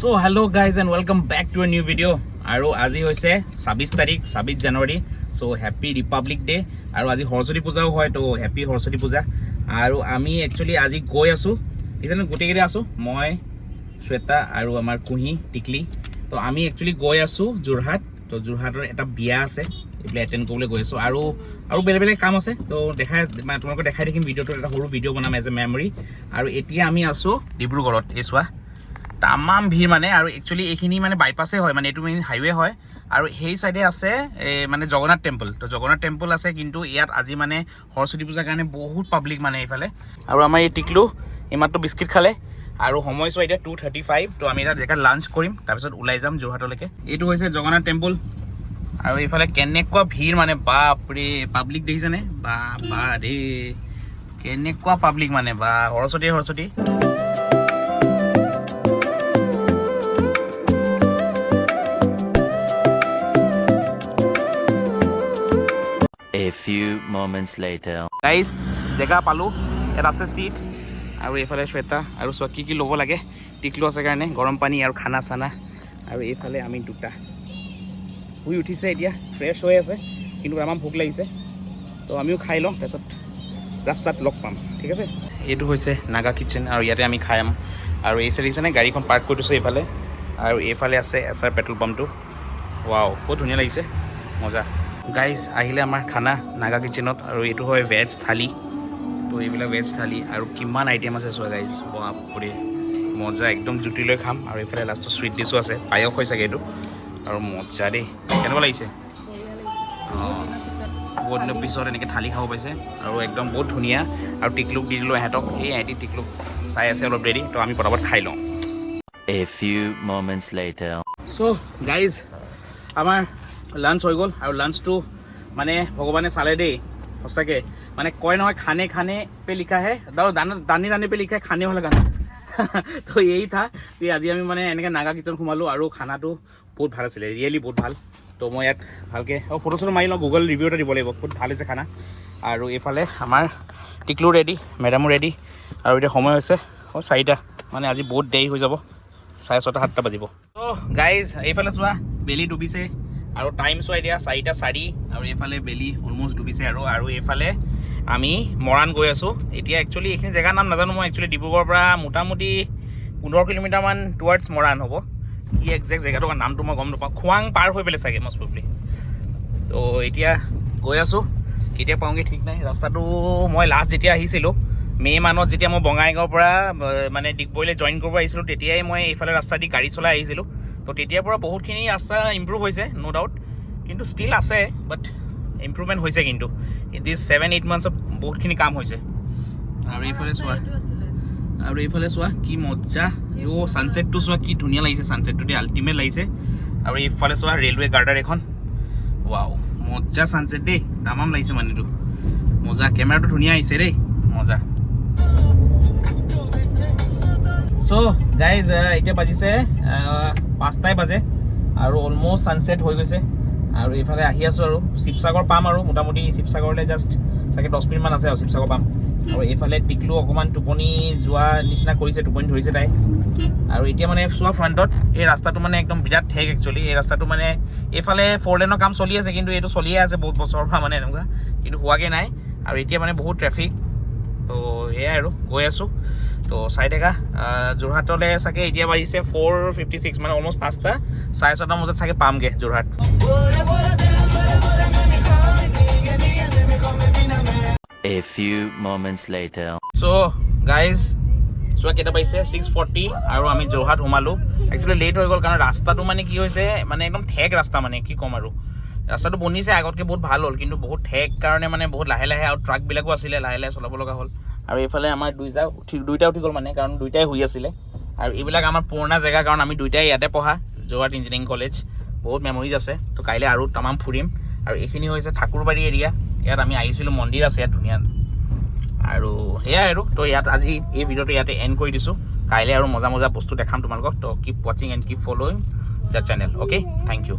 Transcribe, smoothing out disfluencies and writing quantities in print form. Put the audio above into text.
So hello guys and welcome back to a new video. আৰু আজি হৈছে 26 তাৰিখ 26 জানুৱাৰী সো হ্যাপি ৰিপাব্লিক ডে আৰু আজি সৰস্বতী পূজাও হয় তো হ্যাপি সৰস্বতী পূজা আৰু আমি একচুয়ালি আজি গৈ আছো ইজনে গুটেগিৰে আছো মই শ্বেতা আৰু আমাৰ কুহি টিকলি তো আমি একচুয়ালি গৈ আছো jorhat তো jorhaটৰ এটা বিয়া আছে এইবিলাক এটেন্ড কৰিবলৈ গৈ আছো আৰু বেলেগ কাম আছে তো তোমালোকক দেখাই দেখিম ভিডিওটো এটা সৰু ভিডিও বনাম এজ এ মেমৰি আৰু এতিয়া আমি আছো ডিব্ৰুগড়ত এসোৱা তামাম ভিৰ মানে আৰু একচুয়ালি এইখিনি মানে বাইপাসে হয় মানে এটো মেইন হাইওয়ে হয় আৰু হেই সাইডে আছে মানে জগন্নাথ টেম্পল তো জগন্নাথ টেম্পল আছে কিন্তু ইয়াত আজি মানে সৰস্বতী পূজাৰ কাৰণে বহুত পাব্লিক মানে এইফালে আৰু আমাৰ এই টিকলু ইমাত্ৰ বিস্কিট খালে আৰু সময় চো এটা 2:35 তো আমি এটা জেগা লাঞ্চ কৰিম তাৰ পিছত ওলাই যাম jorhatলৈকে এইটো হৈছে জগন্নাথ টেম্পল আৰু এইফালে কেনেকুৱা ভিৰ মানে বাপৰে পাব্লিক দেখিছানে বা ৰে কেনেকুৱা পাব্লিক মানে বা Saraswati A few moments later. Guys, jagah palu. Eta ase seat. Aru efale Shweta aru so ki lobo lage. Tiklu ase karone gorom pani aru khana sana. Aru efale ami duta. Hui uthise etia fresh hoy ase. Kintu amam bhok lagise. To amiu khai lom tasot rastat log pam. Thik ase? Etu hoise Naga kitchen aru yate ami khayam. Aru ei side isane gari kon park kori dise efale. Aru efale ase SR petrol pump tu. Wow, bahut dhunia lagise. Moja. Guys, আহিলে আমাৰ খানা নাগা কিচেনত আৰু এটো হয় veg থালি তো এইবিলাক veg থালি আৰু কিমান আইটেম আছে সো গাইস বাপৰে মজা একদম জুটি লৈ খাম আৰু এফালে লাষ্ট সুইট ডিশো আছে পায়স হয় চাগে এটো আৰু মজা দেই কেনেকুৱা লাগিছে বহুত দিনৰ পিছত এনেকৈ থালি খাব পাইছে আৰু একদম বহুত ধুনীয়া আৰু টিকলুক দি দিলোঁ এহেঁতক এই আইটি টিকলুক চাই আছে অলপ দেৰি তো আমি পটাপট খাই লওঁ A few moments later. So guys আমাৰ লাঞ্চ হৈ গ'ল আৰু লাঞ্চটো মানে ভগৱানে চালে দেই সঁচাকৈ মানে কয় নহয় খানে খানে পে লিখা হে দানি পে লিখা খানে হ'লে গানে তো এই থা আজি আমি মানে এনেকৈ নাগা কিচেন সোমালোঁ আৰু খানাটো বহুত ভাল আছিলে ৰিয়েলি বহুত ভাল তো মই ইয়াত ভালকৈ ফটো চটো মাৰি লওঁ গুগল ৰিভিউ এটা দিব লাগিব বহুত ভাল হৈছে খানা আৰু এইফালে আমাৰ টিকলু ৰেডি মেডামো ৰেডি আৰু এতিয়া সময় হৈছে 4টা মানে আজি বহুত দেৰি হৈ যাব 6:30 7টা বাজিব তো গাইজ এইফালে চোৱা বেলি ডুবিছে আৰু টাইম চোৱা এতিয়া 4:04 আৰু এইফালে বেলি অলমোষ্ট ডুবিছে আৰু এইফালে আমি মৰাণ গৈ আছোঁ এতিয়া একচুৱেলি এইখিনি জেগাৰ নাম নাজানো মই একচুৱেলি ডিব্ৰুগড়ৰ পৰা মোটামুটি 15 কিলোমিটাৰমান টুৱাৰ্ডছ মৰাণ হ'ব কি একজেক্ট জেগাটোৰ নামটো মই গম নাপাওঁ খুৱাং পাৰ হৈ পেলাই চাগে মষ্ট প্ৰবলি তো এতিয়া গৈ আছোঁ কেতিয়া পাওঁগৈ ঠিক নাই ৰাস্তাটো মই লাষ্ট যেতিয়া আহিছিলোঁ মে' মানত যেতিয়া মই বঙাইগাঁৱৰ পৰা মানে ডিগবৈলৈ জইন কৰিব আহিছিলোঁ তেতিয়াই মই এইফালে ৰাস্তা দি গাড়ী চলাই আহিছিলোঁ তো তেতিয়াৰ পৰা বহুতখিনি ৰাস্তা ইম্প্ৰুভ হৈছে ন' ডাউট কিন্তু ষ্টিল আছে বাট ইম্প্ৰুভমেণ্ট হৈছে কিন্তু দিছ 7-8 মান্থছত বহুতখিনি কাম হৈছে আৰু এইফালে চোৱা কি মজা ছানছেটটো চোৱা কি ধুনীয়া লাগিছে ছানছেটটো দেই আল্টিমেট লাগিছে আৰু এইফালে চোৱা ৰেলৱে গাৰ্ডাৰ এখন ৱাও মজা ছানছেট দেই তামাম লাগিছে মানেটো মজা কেমেৰাটো ধুনীয়া আহিছে দেই মজা সো গাইজ এতিয়া বাজিছে 5টাই বাজে আৰু অলমোষ্ট ছানছেট হৈ গৈছে আৰু এইফালে আহি আছোঁ আৰু শিৱসাগৰ পাম আৰু মোটামুটি শিৱসাগৰলৈ জাষ্ট চাগে 10 মিনিটমান আছে আৰু শিৱসাগৰ পাম আৰু এইফালে টিকলু অকণমান টোপনি যোৱা নিচিনা কৰিছে টোপনি ধৰিছে তাই আৰু এতিয়া মানে চোৱা ফ্ৰণ্টত এই ৰাস্তাটো মানে একদম বিৰাট ঠেক একচুৱেলি এই ৰাস্তাটো মানে এইফালে 4 লেনৰ কাম চলি আছে কিন্তু এইটো চলিয়ে আছে বহুত বছৰৰ পৰা মানে এনেকুৱা কিন্তু হোৱাগৈ নাই আৰু এতিয়া মানে বহুত ট্ৰেফিক তো এয়াই আৰু গৈ আছোঁ তো চাই থাকা যোৰহাটলৈ চাগে এতিয়া বাজিছে 4:56 মানে অলমোষ্ট 5টা 6:30 বজাত চাগে পামগৈ Jorhat A few moments later. So guys চোৱা কেইটা পাইছে 6:40 আৰু আমি যোৰহাট সোমালোঁ একচুৱেলি লেট হৈ গ'ল কাৰণ ৰাস্তাটো মানে কি হৈছে মানে একদম ঠেক ৰাস্তা মানে কি ক'ম আৰু ৰাস্তাটো বনিছে আগতকৈ বহুত ভাল হ'ল কিন্তু বহুত ঠেক কাৰণে মানে বহুত লাহে আৰু ট্ৰাকবিলাকো আছিলে লাহে চলাব লগা হ'ল আৰু এইফালে আমাৰ দুইটা উঠি গ'ল মানে কাৰণ দুইটাই শুই আছিলে আৰু এইবিলাক আমাৰ পুৰণা জেগা কাৰণ আমি দুইটাই ইয়াতে পঢ়া যোৰহাট ইঞ্জিনিয়াৰিং কলেজ বহুত মেমৰিজ আছে তো কাইলৈ আৰু তামাম ফুৰিম আৰু এইখিনি হৈছে ঠাকুৰবাৰী এৰিয়া ইয়াত আমি আহিছিলোঁ মন্দিৰ আছে ইয়াত ধুনীয়া আৰু সেয়াই আৰু তো ইয়াত আজি এই ভিডিঅ'টো ইয়াতে এণ্ড কৰি দিছোঁ কাইলৈ আৰু মজা বস্তু দেখাম তোমালোকক তো কিপ ৱাচিং and keep following the channel okay thank U